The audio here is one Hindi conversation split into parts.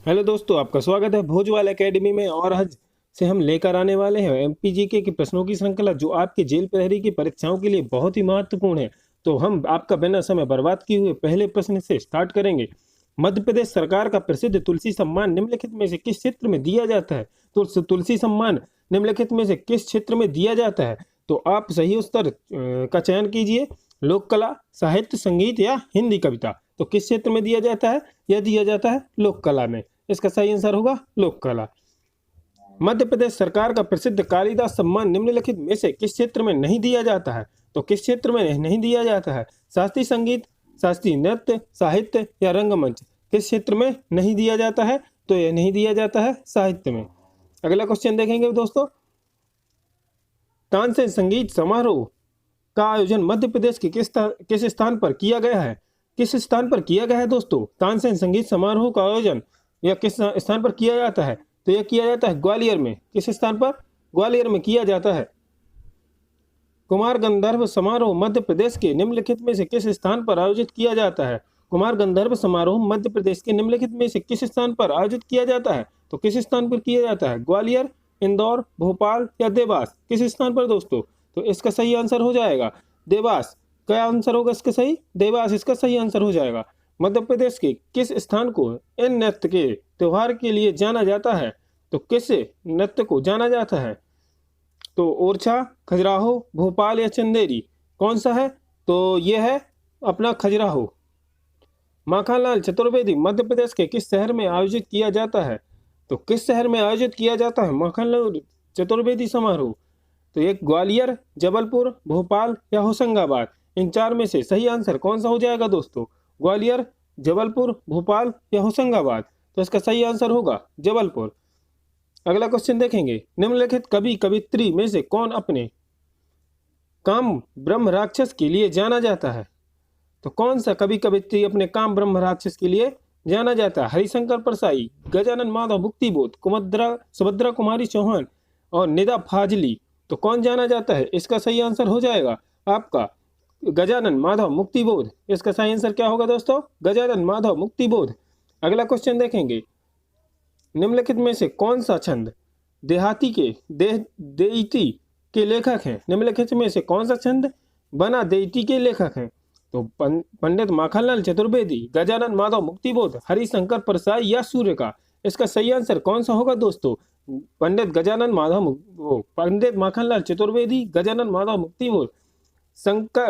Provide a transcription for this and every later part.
हेलो दोस्तों, आपका स्वागत है भोजवाल एकेडमी में। और आज से हम लेकर आने वाले हैं एमपीजीके की प्रश्नों की श्रृंखला, जो आपके जेल प्रहरी की परीक्षाओं के लिए बहुत ही महत्वपूर्ण है। तो हम आपका बिना समय बर्बाद किए हुए पहले प्रश्न से स्टार्ट करेंगे। मध्य प्रदेश सरकार का प्रसिद्ध तुलसी सम्मान निम्नलिखित में से किस क्षेत्र में दिया जाता है? तो तुलसी सम्मान निम्नलिखित में से किस क्षेत्र में दिया जाता है? तो आप सही उत्तर का चयन कीजिए। लोक कला, साहित्य, संगीत या हिंदी कविता। तो किस क्षेत्र में दिया जाता है? यह दिया जाता है लोक कला में। इसका सही आंसर होगा लोक कला। मध्य प्रदेश सरकार का प्रसिद्ध कालिदास सम्मान निम्नलिखित में से किस क्षेत्र में नहीं दिया जाता है? तो किस क्षेत्र में नहीं दिया जाता है? शास्त्रीय संगीत, शास्त्रीय नृत्य, साहित्य या रंगमंच। किस क्षेत्र में नहीं दिया जाता है? तो यह नहीं दिया जाता है साहित्य में। अगला क्वेश्चन देखेंगे दोस्तों। तानसेन संगीत समारोह का आयोजन मध्य प्रदेश के किस स्थान पर किया गया है? किस स्थान पर किया गया है दोस्तों? तानसेन संगीत समारोह का आयोजन यह किस स्थान पर किया जाता है? तो यह किया जाता है ग्वालियर में। किस स्थान पर? ग्वालियर में किया जाता है। कुमार गंधर्व समारोह मध्य प्रदेश के निम्नलिखित में से किस स्थान पर आयोजित किया जाता है? कुमार गंधर्व समारोह मध्य प्रदेश के निम्नलिखित में से किस स्थान पर आयोजित किया जाता है? तो किस स्थान पर किया जाता है? ग्वालियर, इंदौर, भोपाल या देवास। किस स्थान पर दोस्तों? तो इसका सही आंसर हो जाएगा देवास। क्या आंसर होगा इसका सही? देवास इसका सही आंसर हो जाएगा। मध्य प्रदेश के किस स्थान को इन नृत्य के त्योहार के लिए जाना जाता है? तो किस नृत्य को जाना जाता है? तो ओरछा, खजुराहो, भोपाल या चंदेरी। कौन सा है? तो यह है अपना खजुराहो। माखनलाल चतुर्वेदी मध्य प्रदेश के किस शहर में आयोजित किया जाता है? तो किस शहर में आयोजित किया जाता है माखनलाल चतुर्वेदी समारोह? तो एक ग्वालियर, जबलपुर, भोपाल या होशंगाबाद। इन चार में से सही आंसर कौन सा हो जाएगा दोस्तों? ग्वालियर, जबलपुर, भोपाल या होशंगाबाद। तो इसका सही आंसर होगा जबलपुर। अगला क्वेश्चन देखेंगे। निम्नलिखित कवि कवित्री में से कौन अपने काम ब्रह्म राक्षस के लिए जाना जाता है? तो कौन सा कवि कवित्री अपने काम ब्रह्म राक्षस के लिए जाना जाता है? हरिशंकर परसाई, गजानन माधव मुक्तिबोध, सुभद्रा कुमारी चौहान और निदा फाजली। तो कौन जाना जाता है? इसका सही आंसर हो जाएगा आपका गजानन माधव मुक्तिबोध। इसका सही आंसर क्या होगा दोस्तों? गजानन माधव मुक्तिबोध। अगला क्वेश्चन देखेंगे। निम्नलिखित में से कौन सा छंद देहाती के देइटी के लेखक हैं? निम्नलिखित में से कौन सा छंद बना देइटी के लेखक हैं? तो पंडित माखनलाल चतुर्वेदी, गजानन माधव मुक्तिबोध, हरिशंकर परसाई या सूर्य का। इसका सही आंसर कौन सा होगा दोस्तों? पंडित माखनलाल चतुर्वेदी, गजानन माधव मुक्तिबोध,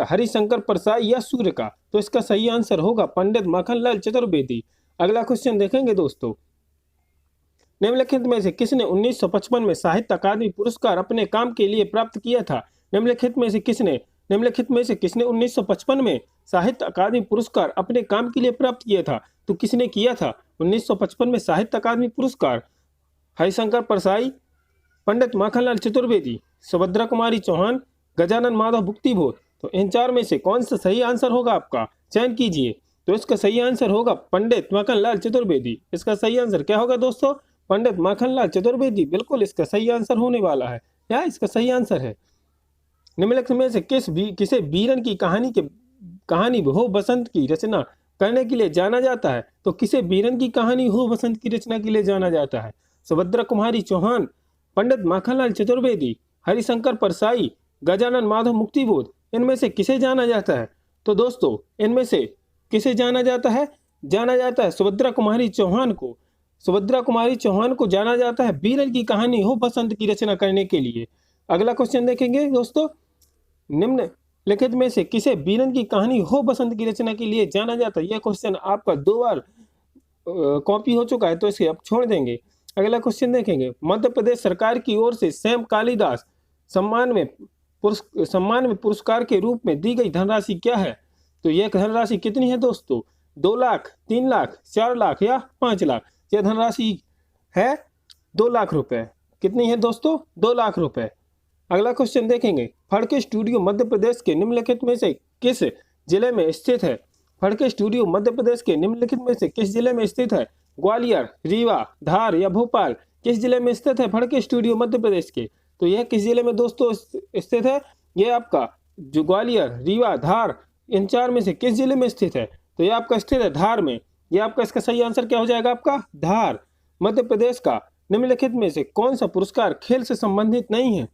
हरिशंकर परसाई या सूर्य का। तो इसका सही आंसर होगा पंडित माखनलाल चतुर्वेदी। अगला क्वेश्चन देखेंगे दोस्तों। निम्नलिखित में से किसने 1955 में साहित्य अकादमी पुरस्कार अपने काम के लिए प्राप्त किया था? निम्नलिखित में से किसने 1955 में साहित्य अकादमी पुरस्कार अपने काम के लिए प्राप्त किया था? तो किसने किया था 1955 में साहित्य अकादमी पुरस्कार? हरिशंकर परसाई, पंडित माखनलाल चतुर्वेदी, सुभद्रा कुमारी चौहान, गजानन माधव मुक्तिबोध। तो इन चार में से कौन सा सही आंसर होगा आपका? चयन कीजिए। तो इसका सही आंसर होगा पंडित माखनलाल चतुर्वेदी। इसका सही आंसर क्या होगा दोस्तों? पंडित माखनलाल चतुर्वेदी बिल्कुल इसका सही आंसर होने वाला है। या इसका सही आंसर है। निम्नलिखित में से किसे बीरन की कहानी हो बसंत की रचना करने के लिए जाना जाता है? तो किसे बीरन की कहानी हो बसंत की रचना के लिए जाना जाता है? सुभद्रा कुमारी चौहान, पंडित माखनलाल चतुर्वेदी, हरिशंकर परसाई, गजानन माधव मुक्तिबोध। इनमें से किसे जाना जाता है? तो दोस्तों इनमें से किसे जाना जाता है? जाना जाता है सुभद्रा कुमारी चौहान को। सुभद्रा कुमारी चौहान को जाना जाता है बीरन की कहानी हो बसंत की रचना करने के लिए। अगला क्वेश्चन देखेंगे दोस्तों। निम्नलिखित में से किसे बीरन की कहानी हो बसंत की रचना के लिए जाना जाता है? यह क्वेश्चन आपका 2 बार कॉपी हो चुका है, तो इसे आप छोड़ देंगे। अगला क्वेश्चन देखेंगे। मध्य प्रदेश सरकार की ओर से सैम कालिदास सम्मान में पुरस्कार के रूप में दी गई धनराशि क्या है? तो यह धनराशि कितनी है दोस्तों? 2 लाख, 3 लाख, 4 लाख या 5 लाख। यह धनराशि है 2 लाख रुपए। कितनी है दोस्तों? 2 लाख रुपए। अगला क्वेश्चन देखेंगे। फड़के स्टूडियो मध्य प्रदेश के निम्नलिखित में से किस जिले में स्थित है? फड़के स्टूडियो मध्य प्रदेश के निम्नलिखित में से किस जिले में स्थित है? ग्वालियर, रीवा, धार या भोपाल। किस जिले में स्थित है फड़के स्टूडियो मध्य प्रदेश के? तो यह किस जिले में दोस्तों स्थित है? यह आपका जो ग्वालियर, रीवा, धार, इन चार में से किस जिले में स्थित है? तो यह आपका स्थित है धार में। ये आपका इसका सही आंसर क्या हो जाएगा आपका धार। मध्य प्रदेश का निम्नलिखित में से कौन सा पुरस्कार खेल से संबंधित नहीं है?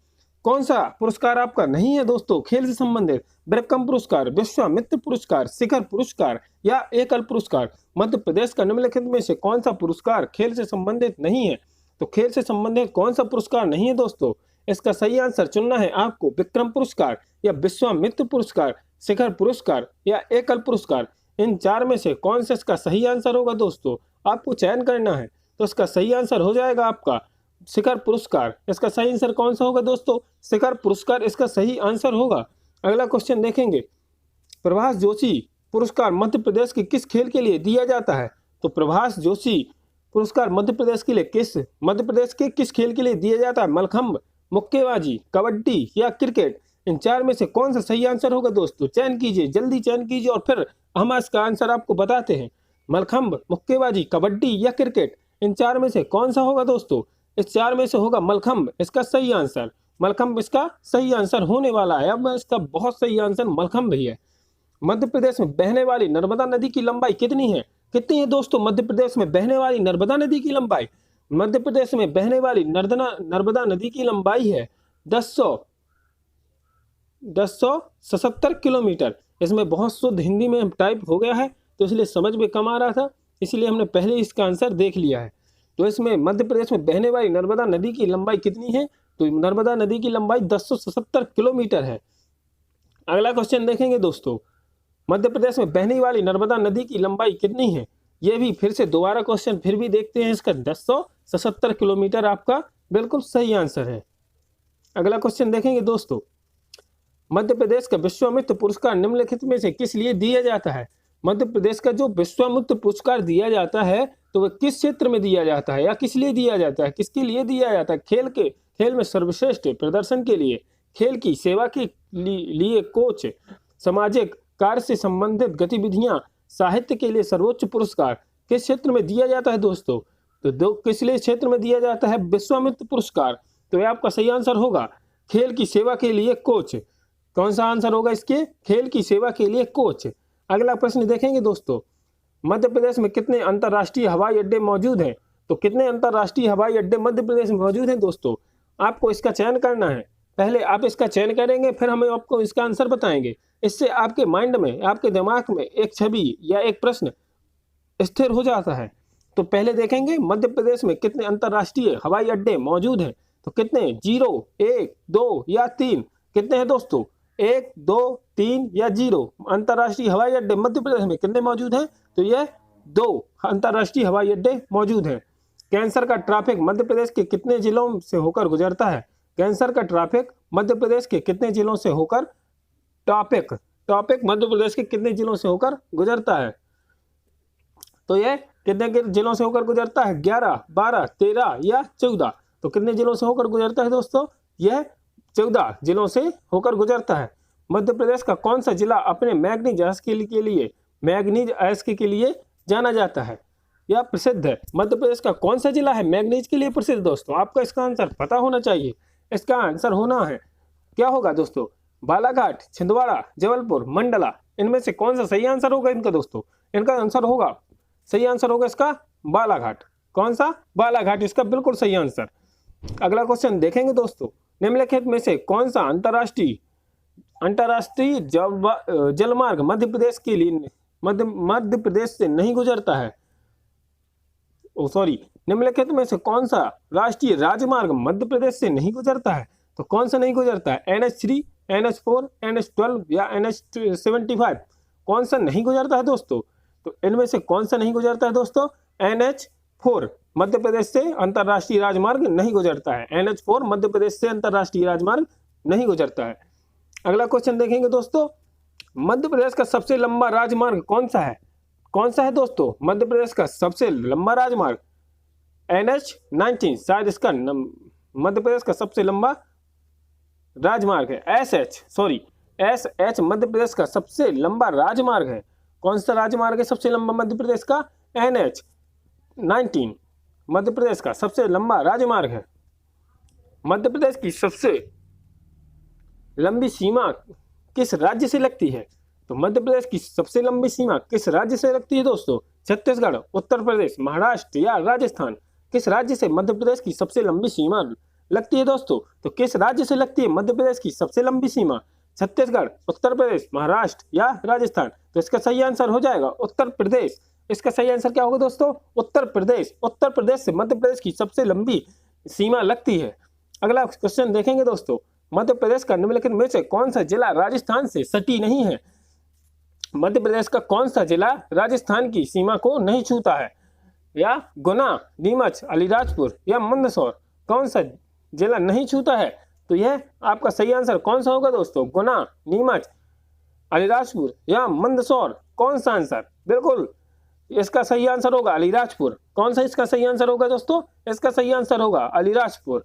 कौन सा पुरस्कार आपका नहीं है दोस्तों खेल से संबंधित? ब्रह्म पुरस्कार, विश्वामित्र पुरस्कार, शिखर पुरस्कार या एकल पुरस्कार? मध्य प्रदेश का निम्नलिखित में से कौन सा पुरस्कार खेल से संबंधित नहीं है? तो खेल से संबंधित कौन सा पुरस्कार नहीं है दोस्तों? इसका सही आंसर चुनना है आपको। विक्रम पुरस्कार या विश्वामित्र पुरस्कार, शिखर पुरस्कार या एकल पुरस्कार, इन चार में से कौन सा इसका सही आंसर होगा दोस्तों? आपको चयन करना है। तो इसका सही आंसर हो जाएगा आपका शिखर पुरस्कार। इसका सही आंसर कौन सा होगा दोस्तों? शिखर पुरस्कार इसका सही आंसर होगा। अगला क्वेश्चन देखेंगे, प्रभाष जोशी पुरस्कार मध्य प्रदेश के किस खेल के लिए दिया जाता है? तो प्रभाष जोशी पुरस्कार मध्य प्रदेश के किस खेल के लिए दिया जाता है? मलखंभ, मुक्केबाजी, कबड्डी या क्रिकेट? इन चार में से कौन सा सही आंसर होगा दोस्तों? चयन कीजिए, जल्दी चयन कीजिए और फिर हम इसका आंसर आपको बताते हैं। मलखंभ, मुक्केबाजी, कबड्डी या क्रिकेट, इन चार में से कौन सा होगा दोस्तों? इस चार में से होगा मलखंभ इसका सही आंसर। मलखंभ इसका सही आंसर होने वाला है। अब इसका बहुत सही आंसर मलखंभ ही है। मध्य प्रदेश में बहने वाली नर्मदा नदी की लंबाई कितनी है? कितनी है दोस्तों मध्य प्रदेश में बहने वाली नर्मदा नदी की लंबाई? मध्य प्रदेश में बहने वाली नर्मदा नदी की लंबाई है 1077 किलोमीटर। इसमें बहुत शुद्ध हिंदी में टाइप हो गया है तो इसलिए समझ में कम आ रहा था, इसलिए हमने पहले इसका आंसर देख लिया है। तो इसमें मध्य प्रदेश में बहने वाली नर्मदा नदी की लंबाई कितनी है? तो नर्मदा नदी की लंबाई 1077 किलोमीटर है। अगला क्वेश्चन देखेंगे दोस्तों, मध्य प्रदेश में बहने वाली नर्मदा नदी की लंबाई कितनी है? ये भी फिर से दोबारा क्वेश्चन फिर भी देखते हैं। इसका 1077 किलोमीटर आपका बिल्कुल सही आंसर है। अगला क्वेश्चन देखेंगे दोस्तों, मध्य प्रदेश का विश्वामित्र पुरस्कार निम्नलिखित में से किस लिए दिया जाता है? मध्य प्रदेश का जो विश्वामित्र पुरस्कार दिया जाता है तो वह किस क्षेत्र में दिया जाता है या किस लिए दिया जाता है? किसके लिए दिया जाता है? खेल में सर्वश्रेष्ठ प्रदर्शन के लिए, खेल की सेवा के लिए कोच, सामाजिक कार्य से संबंधित गतिविधियां, साहित्य के लिए सर्वोच्च पुरस्कार किस क्षेत्र में दिया जाता है दोस्तों? तो किस लिए क्षेत्र में दिया जाता है? विश्वामित्र पुरस्कार। तो यह आपका सही आंसर होगा खेल की सेवा के लिए कोच। कौन सा आंसर होगा इसके? खेल की सेवा के लिए कोच। अगला प्रश्न देखेंगे दोस्तों, मध्य प्रदेश में कितने अंतर्राष्ट्रीय हवाई अड्डे मौजूद हैं? तो कितने अंतर्राष्ट्रीय हवाई अड्डे मध्य प्रदेश में मौजूद हैं दोस्तों? आपको इसका चयन करना है। पहले आप इसका चयन करेंगे फिर हम आपको इसका आंसर बताएंगे। इससे आपके माइंड में, आपके दिमाग में एक छवि या एक प्रश्न स्थिर हो जाता है। तो पहले देखेंगे मध्य प्रदेश में कितने अंतर्राष्ट्रीय हवाई अड्डे मौजूद हैं। तो कितने? 0, 1, 2 या 3? कितने हैं दोस्तों? 1, 2, 3 या 0 अंतर्राष्ट्रीय हवाई अड्डे मध्य प्रदेश में कितने मौजूद हैं? तो यह 2 अंतर्राष्ट्रीय हवाई अड्डे मौजूद हैं। कैंसर का ट्रैफिक मध्य प्रदेश के कितने जिलों से होकर गुजरता है? कैंसर का ट्रैफिक मध्य प्रदेश के कितने जिलों से होकर टॉपिक मध्य प्रदेश के कितने जिलों से होकर गुजरता है? तो यह कितने जिलों से होकर गुजरता है? 11, 12, 13 या 14? तो कितने जिलों से होकर गुजरता है दोस्तों? यह 14 जिलों से होकर गुजरता है। मध्य प्रदेश का कौन सा जिला अपने मैंगनीज अयस्क के लिए जाना जाता है या प्रसिद्ध है? मध्य प्रदेश का कौन सा जिला है मैंगनीज के लिए प्रसिद्ध दोस्तों? आपको इसका आंसर पता होना चाहिए। इसका आंसर होना है, क्या होगा दोस्तों? बालाघाट, छिंदवाड़ा, जबलपुर, मंडला, इनमें से कौन सा सही आंसर होगा इनका दोस्तों? इनका आंसर होगा, सही आंसर होगा इसका बालाघाट। कौन सा? बालाघाट इसका बिल्कुल सही आंसर। अगला क्वेश्चन देखेंगे दोस्तों, निम्नलिखित में से कौन सा अंतरराष्ट्रीय जलमार्ग मध्य प्रदेश से नहीं गुजरता है? निम्नलिखित में से कौन सा राष्ट्रीय राजमार्ग मध्य प्रदेश से नहीं गुजरता है? तो कौन सा नहीं गुजरता है? NH3, NH4, NH12 या NH75? कौन सा नहीं गुजरता है दोस्तों? तो इनमें से कौन सा नहीं गुजरता है दोस्तों? NH4 मध्य प्रदेश से अंतरराष्ट्रीय राजमार्ग नहीं गुजरता है। NH4 मध्य प्रदेश से अंतरराष्ट्रीय राजमार्ग नहीं गुजरता है। अगला क्वेश्चन देखेंगे दोस्तों, मध्य प्रदेश का सबसे लंबा राजमार्ग कौन सा है? कौन सा है दोस्तों मध्य प्रदेश का सबसे लंबा राजमार्ग? NH19 शायद इसका मध्य प्रदेश का सबसे लंबा राजमार्ग है। SH मध्य प्रदेश का सबसे लंबा राजमार्ग है। कौन सा राजमार्ग है सबसे लंबा मध्य प्रदेश का? NH19 मध्य प्रदेश का सबसे लंबा राजमार्ग है। मध्य प्रदेश की सबसे लंबी सीमा किस राज्य से लगती है? तो मध्य प्रदेश की सबसे लंबी सीमा किस राज्य से लगती है दोस्तों? छत्तीसगढ़, उत्तर प्रदेश, महाराष्ट्र या राजस्थान। किस राज्य से मध्य प्रदेश की सबसे लंबी सीमा लगती है दोस्तों? तो किस राज्य से लगती है मध्य प्रदेश की सबसे लंबी सीमा? छत्तीसगढ़, उत्तर प्रदेश, महाराष्ट्र या राजस्थान। तो इसका सही आंसर हो जाएगा उत्तर प्रदेश। इसका सही आंसर क्या होगा दोस्तों? उत्तर प्रदेश। उत्तर प्रदेश से मध्य प्रदेश की सबसे लंबी सीमा लगती है। अगला क्वेश्चन देखेंगे दोस्तों, मध्य प्रदेश का निम्नलिखित में से कौन सा जिला राजस्थान से सटी नहीं है? मध्य प्रदेश का कौन सा जिला राजस्थान की सीमा को नहीं छूता है? या गुना, नीमच, अलीराजपुर या मंदसौर, कौन सा जिला नहीं छूता है? तो यह आपका सही आंसर कौन सा होगा दोस्तों? गुना, नीमच, अलीराजपुर या मंदसौर, कौन सा आंसर? बिल्कुल इसका सही आंसर होगा अलीराजपुर। कौन सा इसका सही आंसर होगा दोस्तों? इसका सही आंसर होगा अलीराजपुर।